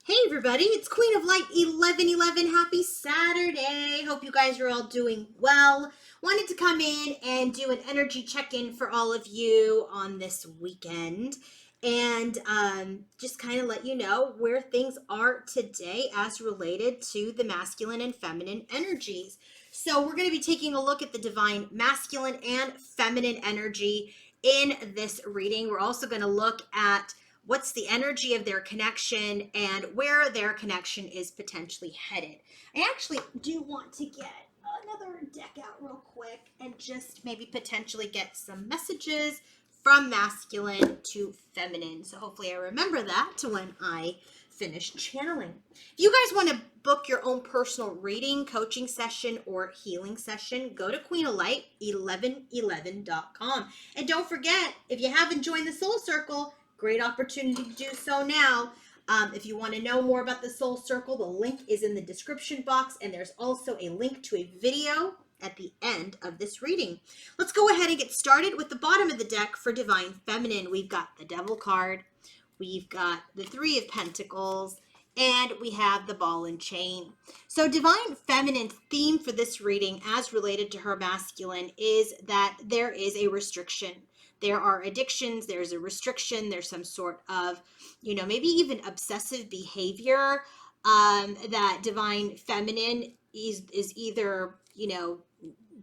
Hey everybody, it's Queen of Light 1111. Happy Saturday. Hope you guys are all doing well. Wanted to come in and do an energy check-in for all of you on this weekend and just kind of let you know where things are today as related to the masculine and feminine energies. So we're going to be taking a look at the divine masculine and feminine energy in this reading. We're also going to look at what's the energy of their connection and where their connection is potentially headed. I actually do want to get another deck out real quick and just maybe potentially get some messages from masculine to feminine. So hopefully I remember that to when I finish channeling. If you guys want to book your own personal reading, coaching session, or healing session, go to queenoflight1111.com. And don't forget, if you haven't joined the Soul Circle, great opportunity to do so now. If you want to know more about the Soul Circle, the link is in the description box, and there's also a link to a video at the end of this reading. Let's go ahead and get started with the bottom of the deck for Divine Feminine. We've got the Devil card, we've got the Three of Pentacles, and we have the Ball and Chain. So Divine Feminine's theme for this reading as related to her masculine is that there is a restriction. There are addictions, there's a restriction, there's some sort of, maybe even obsessive behavior that Divine Feminine is either,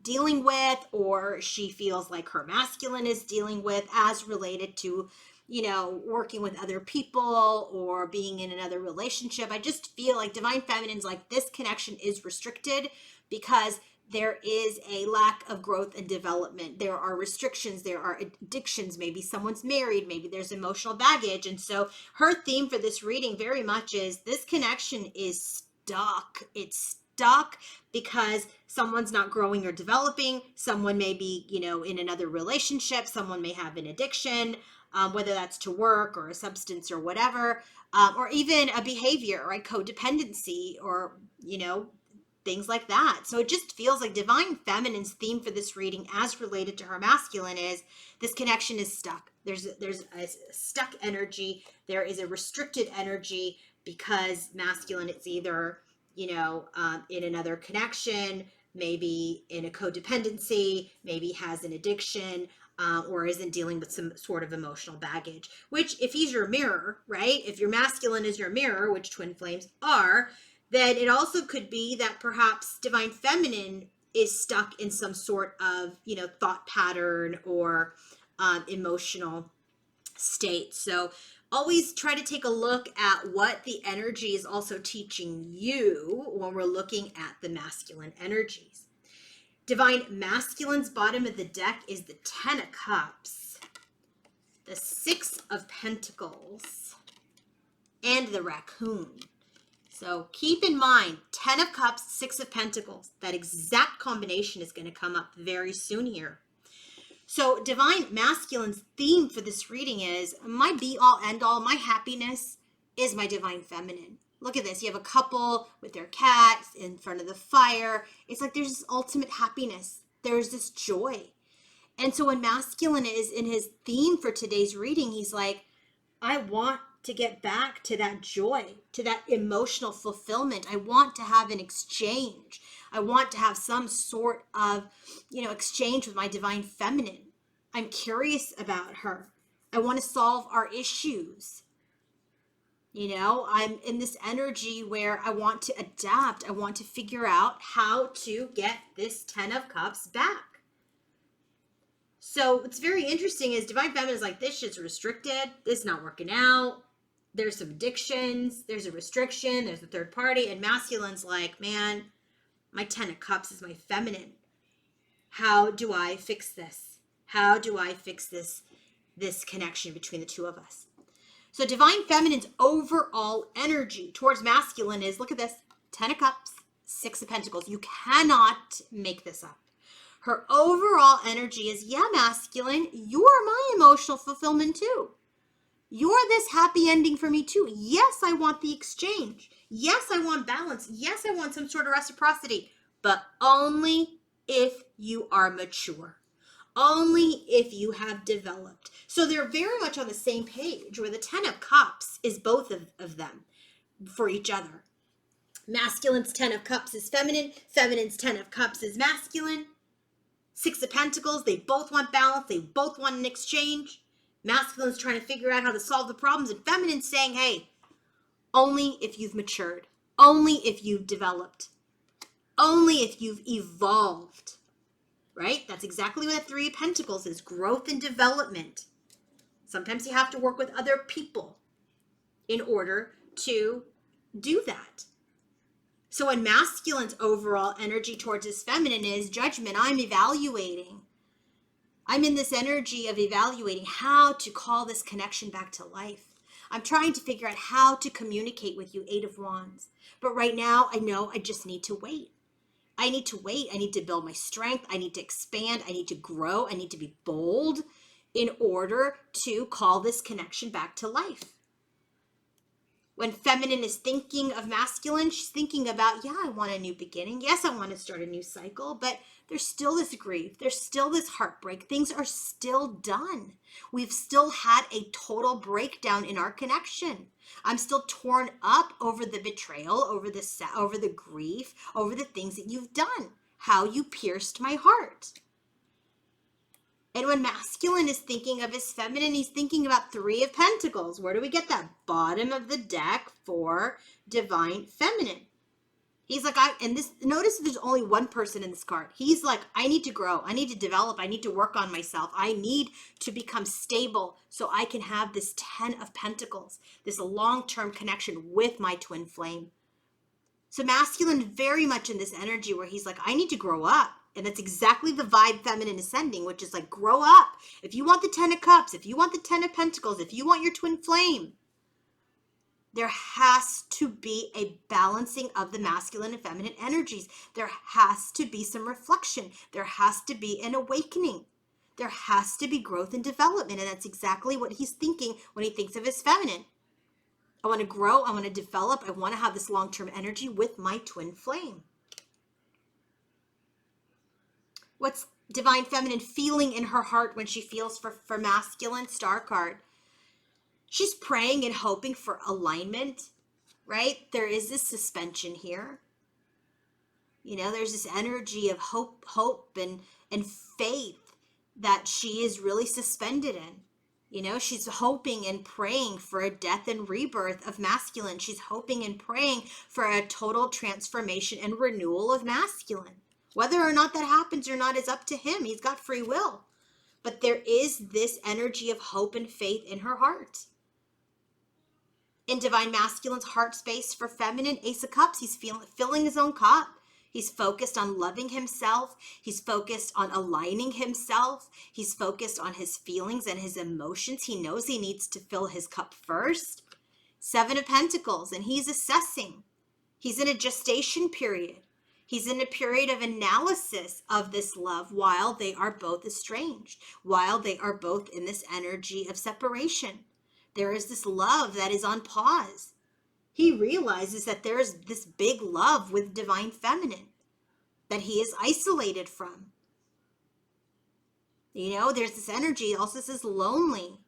dealing with, or she feels like her masculine is dealing with as related to, working with other people or being in another relationship. I just feel like Divine Feminine's like, this connection is restricted because there is a lack of growth and development. There are restrictions, there are addictions, maybe someone's married, maybe there's emotional baggage. And so her theme for this reading very much is this connection is stuck. It's stuck because someone's not growing or developing. Someone may be, in another relationship. Someone may have an addiction, whether that's to work or a substance or whatever, or even a behavior, right? Codependency or, things like that. So it just feels like Divine Feminine's theme for this reading as related to her masculine is this connection is stuck. There's a stuck energy. There is a restricted energy because masculine, it's either, in another connection, maybe in a codependency, maybe has an addiction, or isn't dealing with some sort of emotional baggage, which if he's your mirror, right? If your masculine is your mirror, which twin flames are, then it also could be that perhaps Divine Feminine is stuck in some sort of, thought pattern or emotional state. So always try to take a look at what the energy is also teaching you when we're looking at the masculine energies. Divine Masculine's bottom of the deck is the Ten of Cups, the Six of Pentacles, and the Raccoon. So keep in mind, 10 of Cups, 6 of Pentacles. That exact combination is going to come up very soon here. So Divine Masculine's theme for this reading is my be-all, end-all, my happiness is my Divine Feminine. Look at this. You have a couple with their cats in front of the fire. It's like there's this ultimate happiness. There's this joy. And so when masculine is in his theme for today's reading, he's like, I want to get back to that joy, to that emotional fulfillment. I want to have an exchange. I want to have some sort of, exchange with my Divine Feminine. I'm curious about her. I want to solve our issues. I'm in this energy where I want to adapt. I want to figure out how to get this 10 of Cups back. So what's very interesting is Divine Feminine is like, this shit's restricted. This is not working out. There's some addictions. There's a restriction. There's a third party. And masculine's like, man, my 10 of Cups is my feminine. How do I fix this? How do I fix this connection between the two of us? So Divine Feminine's overall energy towards masculine is, look at this, 10 of Cups, 6 of Pentacles. You cannot make this up. Her overall energy is, yeah, masculine, you're my emotional fulfillment too. You're this happy ending for me too. Yes, I want the exchange. Yes, I want balance. Yes, I want some sort of reciprocity, but only if you are mature. Only if you have developed. So they're very much on the same page where the 10 of Cups is both of them. for each other. Masculine's 10 of Cups is feminine. Feminine's 10 of Cups is masculine. 6 of Pentacles, they both want balance. They both want an exchange. Masculine's trying to figure out how to solve the problems. And feminine's saying, hey, only if you've matured. Only if you've developed. Only if you've evolved. Right? That's exactly what 3 of Pentacles is. Growth and development. Sometimes you have to work with other people in order to do that. So when masculine's overall energy towards his feminine is judgment, I'm evaluating. I'm in this energy of evaluating how to call this connection back to life. I'm trying to figure out how to communicate with you, 8 of Wands. But right now, I know I just need to wait. I need to wait. I need to build my strength. I need to expand. I need to grow. I need to be bold in order to call this connection back to life. When feminine is thinking of masculine, she's thinking about, yeah, I want a new beginning. Yes, I want to start a new cycle, but there's still this grief. There's still this heartbreak. Things are still done. We've still had a total breakdown in our connection. I'm still torn up over the betrayal, over the grief, over the things that you've done, how you pierced my heart. And when masculine is thinking of his feminine, he's thinking about 3 of Pentacles. Where do we get that? Bottom of the deck for divine feminine. He's like, notice there's only one person in this card. He's like, I need to grow. I need to develop. I need to work on myself. I need to become stable so I can have this 10 of Pentacles, this long-term connection with my twin flame. So masculine very much in this energy where he's like, I need to grow up. And that's exactly the vibe feminine is sending, which is like, grow up. If you want the 10 of Cups, if you want the 10 of Pentacles, if you want your twin flame, there has to be a balancing of the masculine and feminine energies. There has to be some reflection. There has to be an awakening. There has to be growth and development. And that's exactly what he's thinking when he thinks of his feminine. I want to grow. I want to develop. I want to have this long-term energy with my twin flame. What's divine feminine feeling in her heart when she feels for masculine? Star card. She's praying and hoping for alignment, right? There is this suspension here. You know, there's this energy of hope and faith that she is really suspended in. You know, she's hoping and praying for a death and rebirth of masculine. She's hoping and praying for a total transformation and renewal of masculine. Whether or not that happens or not is up to him. He's got free will. But there is this energy of hope and faith in her heart. In divine masculine's heart space for feminine, Ace of Cups, he's filling his own cup. He's focused on loving himself. He's focused on aligning himself. He's focused on his feelings and his emotions. He knows he needs to fill his cup first. 7 of Pentacles, and he's assessing. He's in a gestation period. He's in a period of analysis of this love while they are both estranged, while they are both in this energy of separation. There is this love that is on pause. He realizes that there is this big love with divine feminine that he is isolated from. You know, there's this energy. It also says lonely,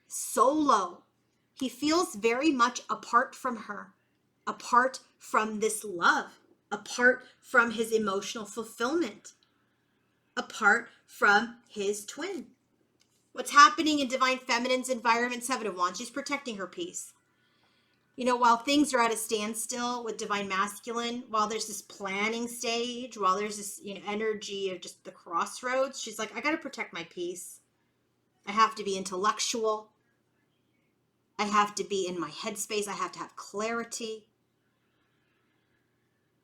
solo. He feels very much apart from her, apart from this love, apart from his emotional fulfillment, apart from his twin. What's happening in divine feminine's environment? 7 of Wands, she's protecting her peace. You know, while things are at a standstill with divine masculine, while there's this planning stage, while there's this, you know, energy of just the crossroads, she's like, I got to protect my peace. I have to be intellectual. I have to be in my headspace. I have to have clarity.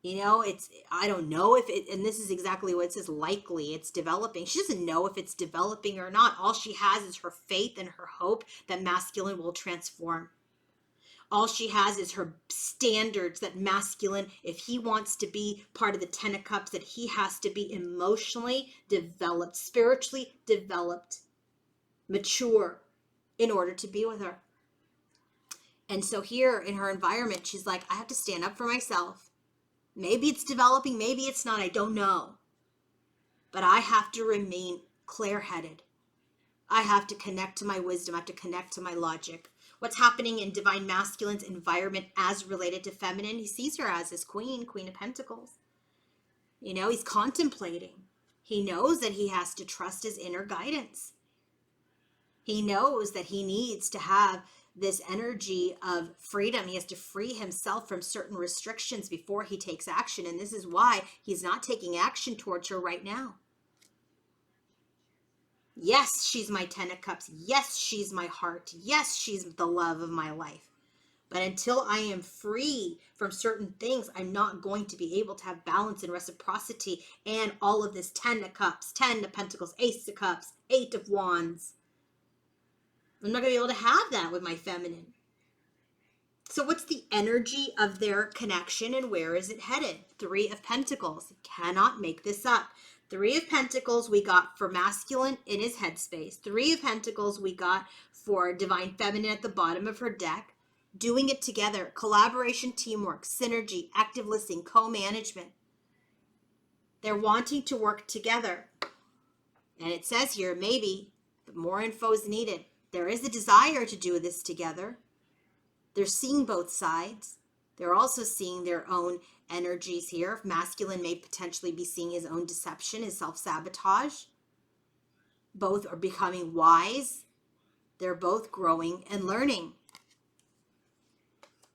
You know, I don't know if it, and this is exactly what it says, likely it's developing. She doesn't know if it's developing or not. All she has is her faith and her hope that masculine will transform. All she has is her standards that masculine, if he wants to be part of the 10 of Cups, that he has to be emotionally developed, spiritually developed, mature in order to be with her. And so here in her environment, she's like, I have to stand up for myself. Maybe it's developing, maybe it's not, I don't know. But I have to remain clear-headed. I have to connect to my wisdom. I have to connect to my logic. What's happening in Divine Masculine's environment as related to feminine? He sees her as his queen, Queen of Pentacles. You know, he's contemplating. He knows that he has to trust his inner guidance. He knows that he needs to have this energy of freedom. He has to free himself from certain restrictions before he takes action. And this is why he's not taking action towards her right now. Yes, she's my 10 of Cups. Yes, she's my heart. Yes, she's the love of my life. But until I am free from certain things, I'm not going to be able to have balance and reciprocity and all of this 10 of Cups, 10 of Pentacles, Ace of Cups, 8 of Wands. I'm not going to be able to have that with my feminine. So what's the energy of their connection and where is it headed? 3 of Pentacles. Cannot make this up. 3 of Pentacles we got for masculine in his headspace. 3 of Pentacles we got for divine feminine at the bottom of her deck. Doing it together. Collaboration, teamwork, synergy, active listening, co-management. They're wanting to work together. And it says here, maybe, but more info is needed. There is a desire to do this together. They're seeing both sides. They're also seeing their own energies here. Masculine may potentially be seeing his own deception, his self-sabotage. Both are becoming wise. They're both growing and learning.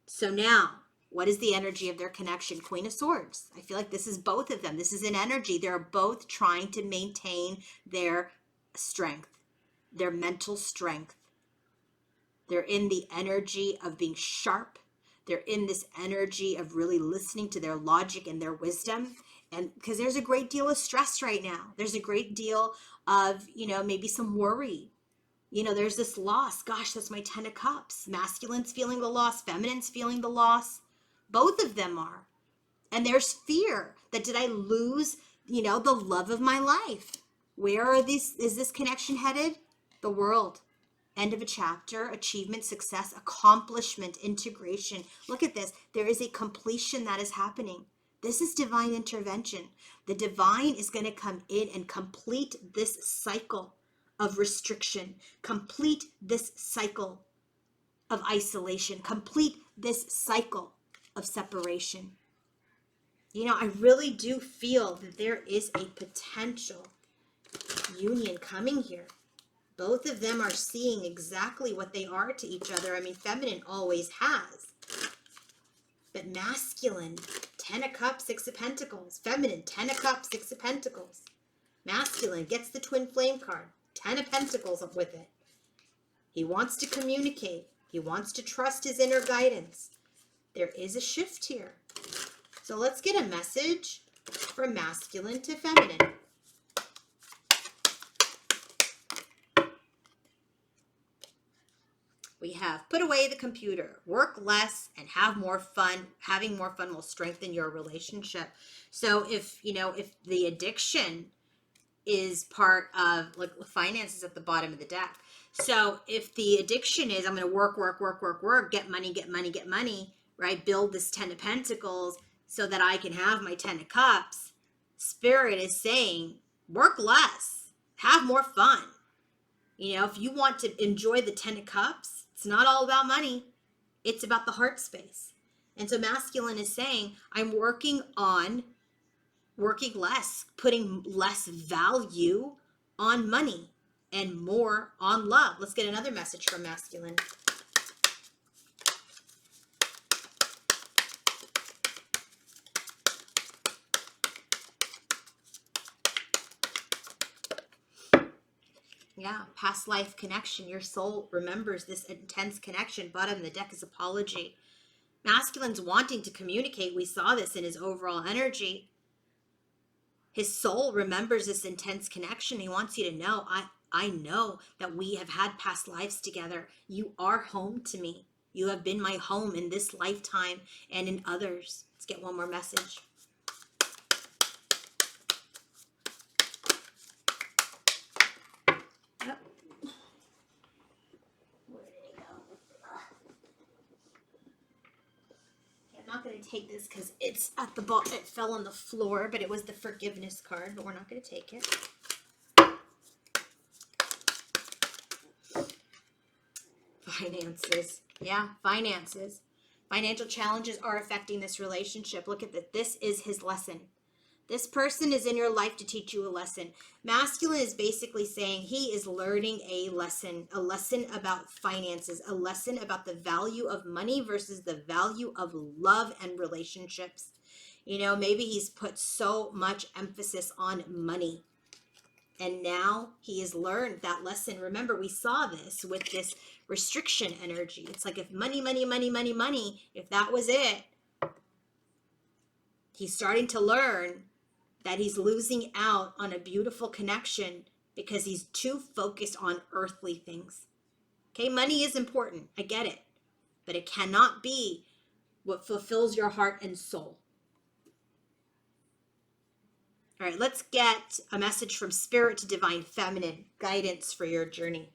So now, what is the energy of their connection? Queen of Swords. I feel like this is both of them. This is an energy. They're both trying to maintain their strength, their mental strength. They're in the energy of being sharp. They're in this energy of really listening to their logic and their wisdom. And because there's a great deal of stress right now. There's a great deal of, maybe some worry. There's this loss. Gosh, that's my 10 of Cups. Masculine's feeling the loss. Feminine's feeling the loss. Both of them are. And there's fear that did I lose, the love of my life? Where is this connection headed? The world. End of a chapter, achievement, success, accomplishment, integration. Look at this. There is a completion that is happening. This is divine intervention. The divine is going to come in and complete this cycle of restriction, complete this cycle of isolation, complete this cycle of separation. I really do feel that there is a potential union coming here. Both of them are seeing exactly what they are to each other. I mean, feminine always has. But masculine, 10 of Cups, 6 of Pentacles. Feminine, 10 of Cups, 6 of Pentacles. Masculine gets the twin flame card. 10 of Pentacles up with it. He wants to communicate. He wants to trust his inner guidance. There is a shift here. So let's get a message from masculine to feminine. We have put away the computer, work less and have more fun. Having more fun will strengthen your relationship. So if the addiction is part of like finances at the bottom of the deck. So if the addiction is I'm going to work, get money, right? Build this 10 of Pentacles so that I can have my 10 of Cups. Spirit is saying work less, have more fun. If you want to enjoy the 10 of Cups, it's not all about money. It's about the heart space. And so masculine is saying I'm working less, putting less value on money and more on love. Let's get another message from masculine. Yeah, past life connection. Your soul remembers this intense connection. Bottom of the deck is apology. Masculine's wanting to communicate. We saw this in his overall energy. His soul remembers this intense connection. He wants you to know, I know that we have had past lives together. You are home to me. You have been my home in this lifetime and in others. Let's get one more message. Yep. Where did it go? I'm not going to take this because it's at the bottom. It fell on the floor, but it was the forgiveness card, but we're not going to take it. Finances. Yeah, finances. Financial challenges are affecting this relationship. Look at that. This is his lesson. This person is in your life to teach you a lesson. Masculine is basically saying he is learning a lesson about finances, a lesson about the value of money versus the value of love and relationships. You know, maybe he's put so much emphasis on money. And now he has learned that lesson. Remember, we saw this with this restriction energy. It's like if money, money, money, money, money, if that was it, he's starting to learn that he's losing out on a beautiful connection because he's too focused on earthly things. Okay, money is important. I get it. But it cannot be what fulfills your heart and soul. All right, let's get a message from Spirit to Divine Feminine, guidance for your journey.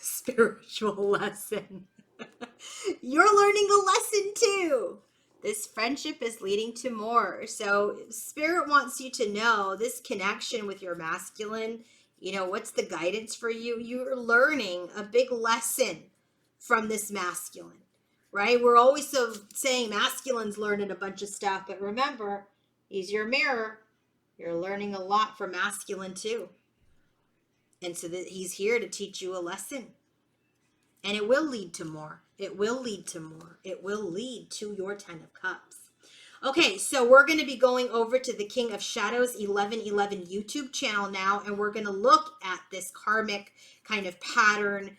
Spiritual lesson. You're learning a lesson too. This friendship is leading to more. So Spirit wants you to know this connection with your masculine, you know, what's the guidance for you? You're learning a big lesson from this masculine, right? We're always saying masculine's learning a bunch of stuff, but remember, he's your mirror. You're learning a lot from masculine too. And so that he's here to teach you a lesson. And it will lead to more. It will lead to more. It will lead to your 10 of Cups. Okay, so we're going to be going over to the King of Shadows 1111 YouTube channel now, and we're going to look at this karmic kind of pattern,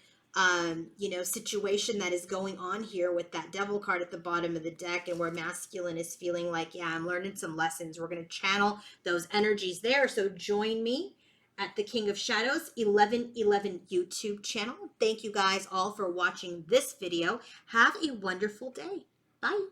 you know, situation that is going on here with that Devil card at the bottom of the deck, and where masculine is feeling like, yeah, I'm learning some lessons. We're going to channel those energies there. So join me at the King of Shadows 1111 YouTube channel. Thank you guys all for watching this video. Have a wonderful day. Bye.